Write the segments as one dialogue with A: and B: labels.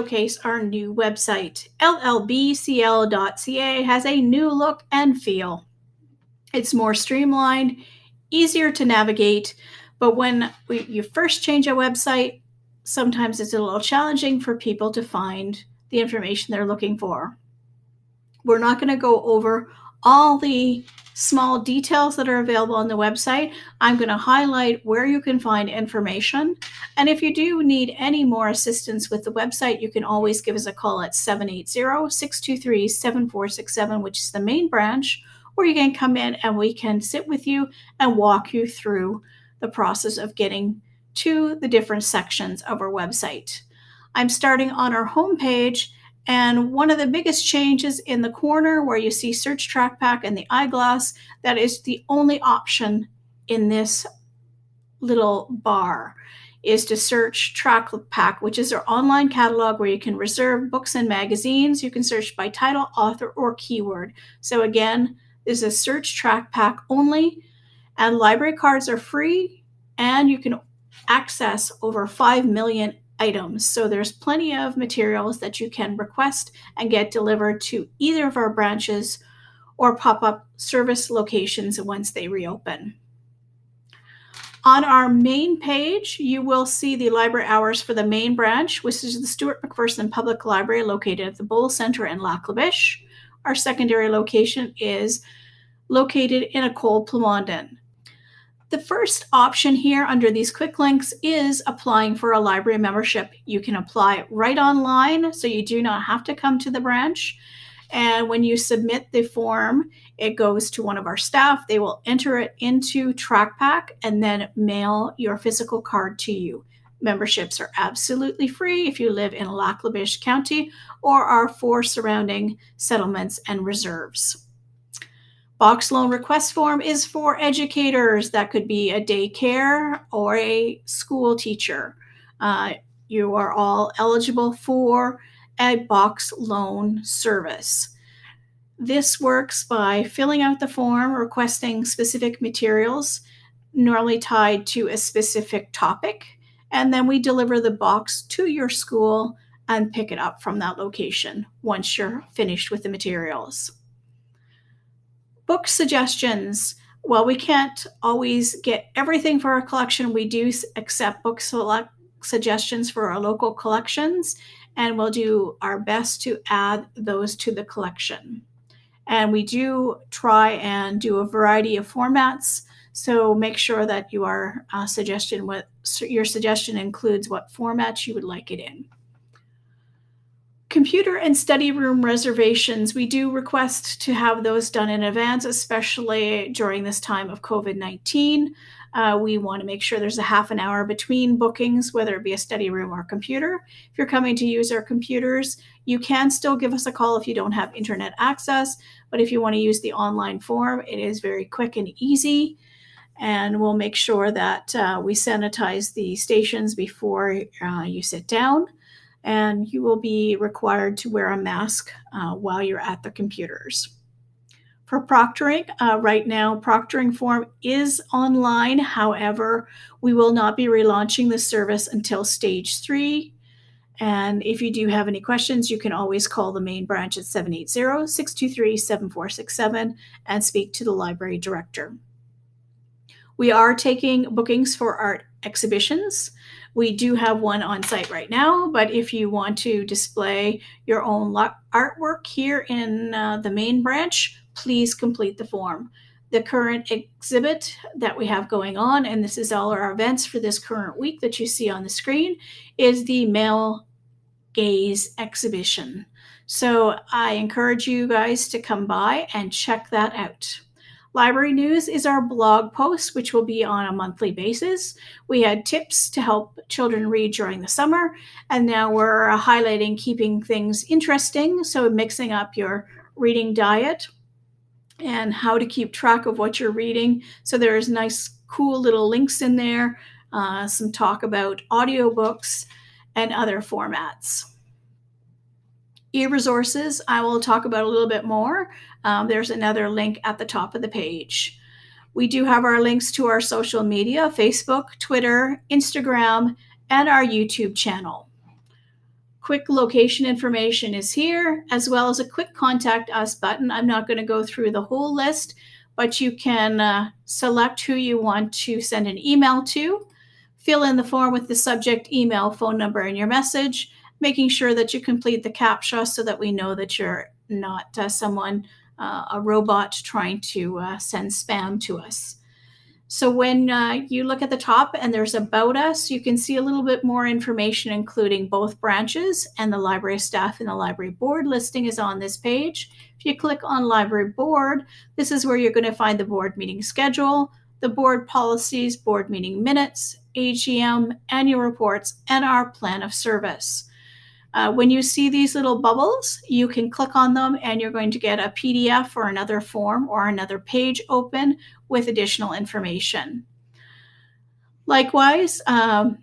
A: showcase our new website. LLBCL.ca has a new look and feel. It's more streamlined, easier to navigate, but when you first change a website, sometimes it's a little challenging for people to find the information they're looking for. We're not going to go over all the small details that are available on the website. I'm going to highlight where you can find information. And if you do need any more assistance with the website, you can always give us a call at 780-623-7467, which is the main branch, or you can come in and we can sit with you and walk you through the process of getting to the different sections of our website. I'm starting on our homepage, and one of the biggest changes in the corner where you see Search Track Pack and the eyeglass, that is the only option in this little bar, is to search Track Pack, which is our online catalog where you can reserve books and magazines. You can search by title, author, or keyword. So again, this is Search Track Pack only, and library cards are free, and you can access over 5 million items. So there's plenty of materials that you can request and get delivered to either of our branches or pop-up service locations once they reopen. On our main page, you will see the library hours for the main branch, which is the Stuart McPherson Public Library located at the Bowl Centre in Laclabish. Our secondary location is located in Ecole Plamondon. The first option here under these quick links is applying for a library membership. You can apply right online, so you do not have to come to the branch. And when you submit the form, it goes to one of our staff. They will enter it into TrackPack and then mail your physical card to you. Memberships are absolutely free if you live in Laclabish County or our 4 surrounding settlements and reserves. Box loan request form is for educators. That could be a daycare or a school teacher. You are all eligible for a box loan service. This works by filling out the form, requesting specific materials, normally tied to a specific topic, and then we deliver the box to your school and pick it up from that location once you're finished with the materials. Book suggestions. While we can't always get everything for our collection, we do accept book suggestions for our local collections, and we'll do our best to add those to the collection. And we do try and do a variety of formats, so make sure that your suggestion includes what format you would like it in. Computer and study room reservations, we do request to have those done in advance, especially during this time of COVID-19. We want to make sure there's a half an hour between bookings, whether it be a study room or computer. If you're coming to use our computers, you can still give us a call if you don't have internet access, but if you want to use the online form, it is very quick and easy. And we'll make sure that we sanitize the stations before you sit down. And you will be required to wear a mask while you're at the computers. For proctoring, right now, proctoring form is online. However, we will not be relaunching the service until stage 3. And if you do have any questions, you can always call the main branch at 780-623-7467 and speak to the library director. We are taking bookings for art exhibitions. We do have one on site right now, but if you want to display your own artwork here in the main branch, please complete the form. The current exhibit that we have going on, and this is all our events for this current week that you see on the screen, is the Male Gaze exhibition. So I encourage you guys to come by and check that out. Library News is our blog post, which will be on a monthly basis. We had tips to help children read during the summer, and now we're highlighting keeping things interesting, so mixing up your reading diet and how to keep track of what you're reading. So there's nice, cool little links in there, some talk about audiobooks and other formats. E-resources, I will talk about a little bit more. There's another link at the top of the page. We do have our links to our social media, Facebook, Twitter, Instagram, and our YouTube channel. quick location information is here, as well as a quick contact us button. I'm not going to go through the whole list, but you can select who you want to send an email to. Fill in the form with the subject, email, phone number, and your message, making sure that you complete the CAPTCHA so that we know that you're not a robot trying to send spam to us. So when you look at the top and there's About Us, you can see a little bit more information, including both branches and the library staff and the library board listing is on this page. If you click on Library Board, this is where you're going to find the board meeting schedule, the board policies, board meeting minutes, AGM, annual reports, and our plan of service. When you see these little bubbles, you can click on them and you're going to get a PDF or another form or another page open with additional information. Likewise, on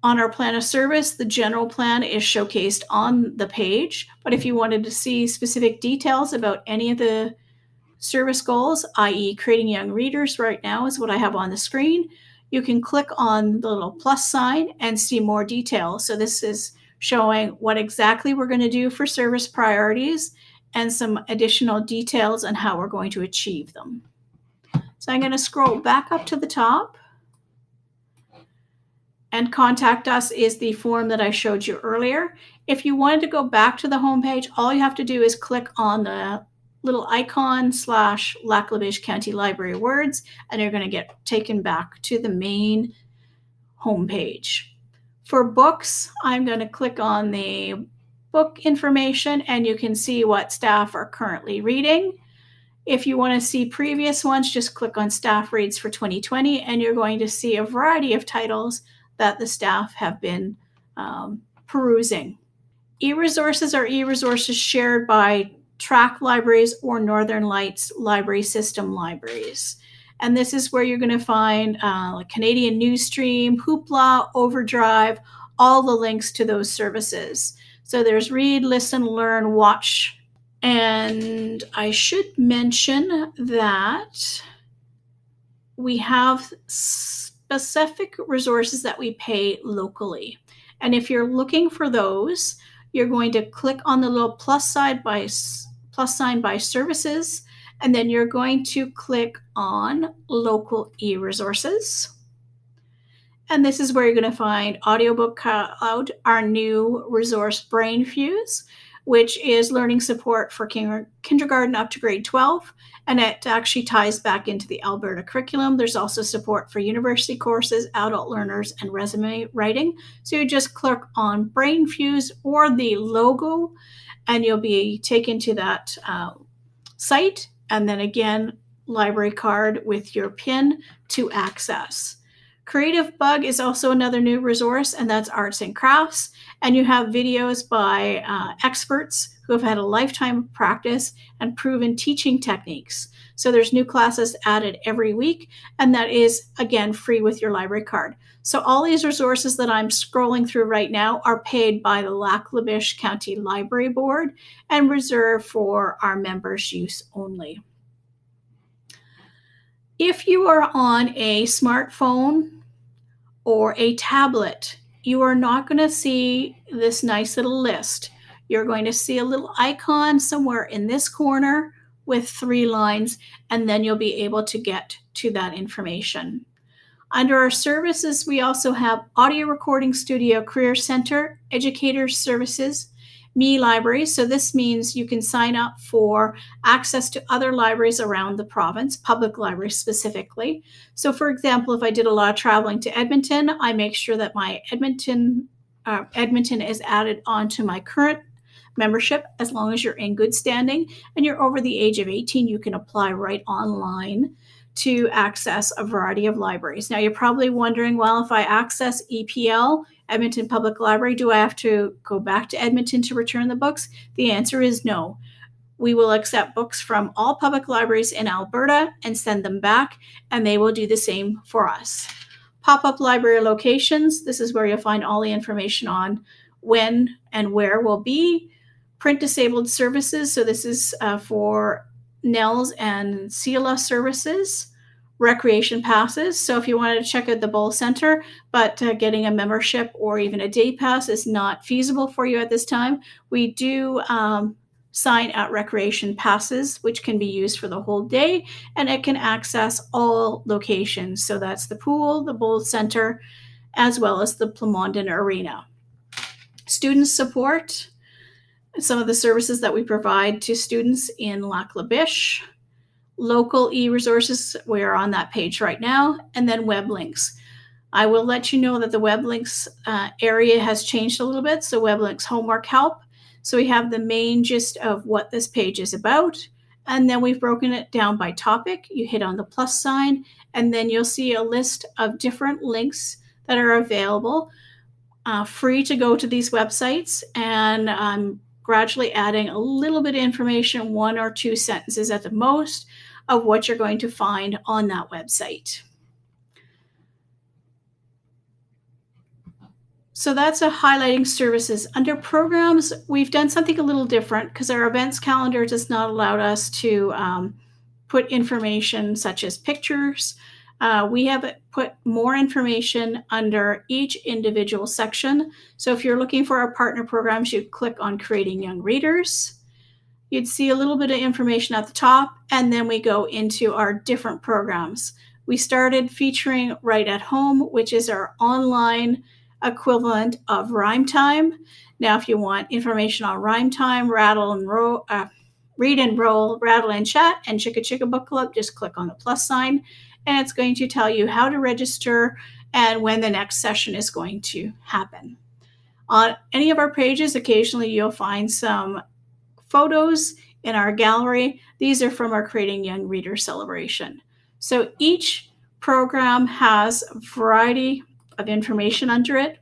A: our plan of service, the general plan is showcased on the page, but if you wanted to see specific details about any of the service goals, i.e. creating young readers right now is what I have on the screen, you can click on the little plus sign and see more details. So this is showing what exactly we're going to do for service priorities and some additional details on how we're going to achieve them. So I'm going to scroll back up to the top, and Contact Us is the form that I showed you earlier. If you wanted to go back to the homepage, all you have to do is click on the little icon / Lac La Biche County Library words, and you're going to get taken back to the main homepage. For books, I'm going to click on the book information and you can see what staff are currently reading. If you want to see previous ones, just click on Staff Reads for 2020 and you're going to see a variety of titles that the staff have been perusing. E-resources are e-resources shared by tract libraries or Northern Lights library system libraries. And this is where you're going to find like Canadian Newsstream, Hoopla, Overdrive, all the links to those services. So there's Read, Listen, Learn, Watch. And I should mention that we have specific resources that we pay locally. And if you're looking for those, you're going to click on the little plus sign by services, and then you're going to click on local e-resources. And this is where you're going to find Audiobook Cloud, our new resource BrainFuse, which is learning support for kindergarten up to grade 12. And it actually ties back into the Alberta curriculum. There's also support for university courses, adult learners, and resume writing. So you just click on BrainFuse or the logo, and you'll be taken to that site. And then again, library card with your PIN to access. Creative Bug is also another new resource, and that's arts and crafts. And you have videos by experts who have had a lifetime of practice and proven teaching techniques. So there's new classes added every week, and that is, again, free with your library card. So all these resources that I'm scrolling through right now are paid by the Lac La Biche County Library Board and reserved for our members' use only. If you are on a smartphone or a tablet, you are not going to see this nice little list. You're going to see a little icon somewhere in this corner with 3 lines, and then you'll be able to get to that information. Under our services, we also have Audio Recording Studio Career Center, Educator Services, Me Library. So this means you can sign up for access to other libraries around the province, public libraries specifically. So for example, if I did a lot of traveling to Edmonton, I make sure that my Edmonton is added onto my current membership. As long as you're in good standing and you're over the age of 18, you can apply right online to access a variety of libraries. Now you're probably wondering, well, if I access EPL, Edmonton Public Library, do I have to go back to Edmonton to return the books? The answer is no. We will accept books from all public libraries in Alberta and send them back, and they will do the same for us. Pop-up library locations, this is where you'll find all the information on when and where we'll be. Print disabled services, so this is for NELS and CELA services. recreation passes. So if you wanted to check out the bowl center, but getting a membership or even a day pass is not feasible for you at this time, we do sign at recreation passes, which can be used for the whole day, and it can access all locations. So that's the pool, the bowl center, as well as the Plamondon Arena. Student support, some of the services that we provide to students in Lac La Biche. Local e-resources, we are on that page right now, and then web links. I will let you know that the web links area has changed a little bit, so web links homework help. So we have the main gist of what this page is about, and then we've broken it down by topic. You hit on the plus sign, and then you'll see a list of different links that are available, free to go to these websites, and I'm gradually adding a little bit of information, 1 or 2 sentences at the most, of what you're going to find on that website. So that's a highlighting services. Under programs, we've done something a little different because our events calendar does not allow us to put information such as pictures. We have put more information under each individual section. So if you're looking for our partner programs, you click on Creating Young Readers. You'd see a little bit of information at the top, and then we go into our different programs. We started featuring Write at Home, which is our online equivalent of Rhyme Time. Now, if you want information on Rhyme Time, Rattle and Roll, Read and Roll, Rattle and Chat, and Chicka Chicka Book Club, just click on the plus sign, and it's going to tell you how to register and when the next session is going to happen. On any of our pages, occasionally you'll find some photos in our gallery. These are from our Creating Young Reader celebration. So each program has a variety of information under it,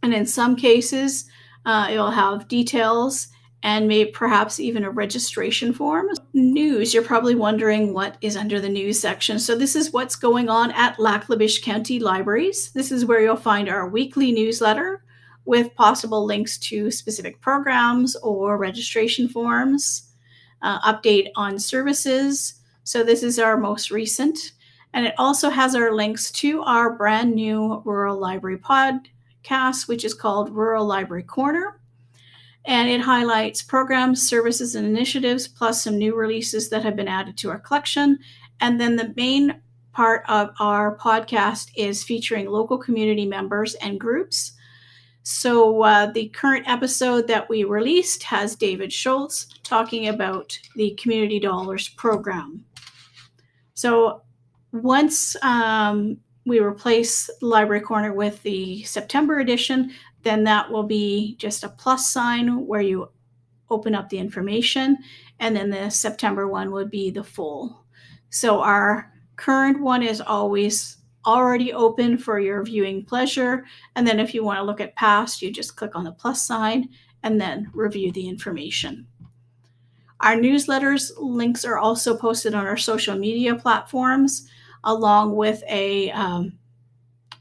A: and in some cases it will have details and maybe perhaps even a registration form. News, you're probably wondering what is under the news section. So this is what's going on at Lac La Biche County Libraries. This is where you'll find our weekly newsletter with possible links to specific programs or registration forms, update on services. So this is our most recent. And it also has our links to our brand new Rural Library podcast, which is called Rural Library Corner. And it highlights programs, services, and initiatives, plus some new releases that have been added to our collection. And then the main part of our podcast is featuring local community members and groups. So the current episode that we released has David Schultz talking about the Community Dollars program. So once we replace Library Corner with the September edition, then that will be just a plus sign where you open up the information, and then the September one would be the full. So our current one is always already open for your viewing pleasure, and then if you want to look at past, you just click on the plus sign and then review the information. Our newsletters links are also posted on our social media platforms, along with a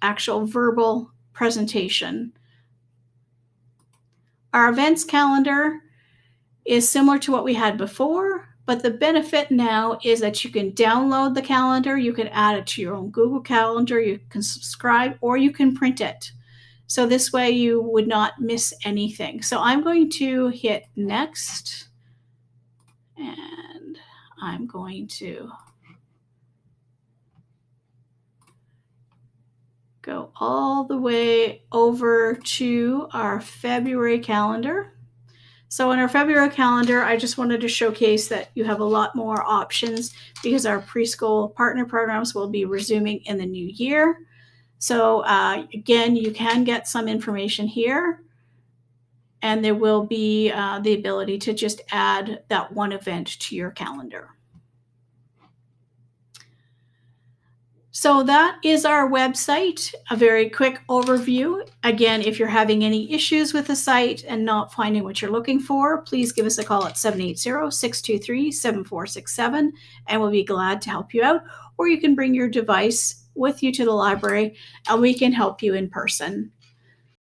A: actual verbal presentation. Our events calendar is similar to what we had before, but the benefit now is that you can download the calendar, you can add it to your own Google Calendar, you can subscribe, or you can print it. So this way you would not miss anything. So I'm going to hit next, and I'm going to go all the way over to our February calendar. So in our February calendar, I just wanted to showcase that you have a lot more options because our preschool partner programs will be resuming in the new year. So again, you can get some information here, and there will be the ability to just add that one event to your calendar. So that is our website, a very quick overview. Again, if you're having any issues with the site and not finding what you're looking for, please give us a call at 780-623-7467, and we'll be glad to help you out. Or you can bring your device with you to the library, and we can help you in person.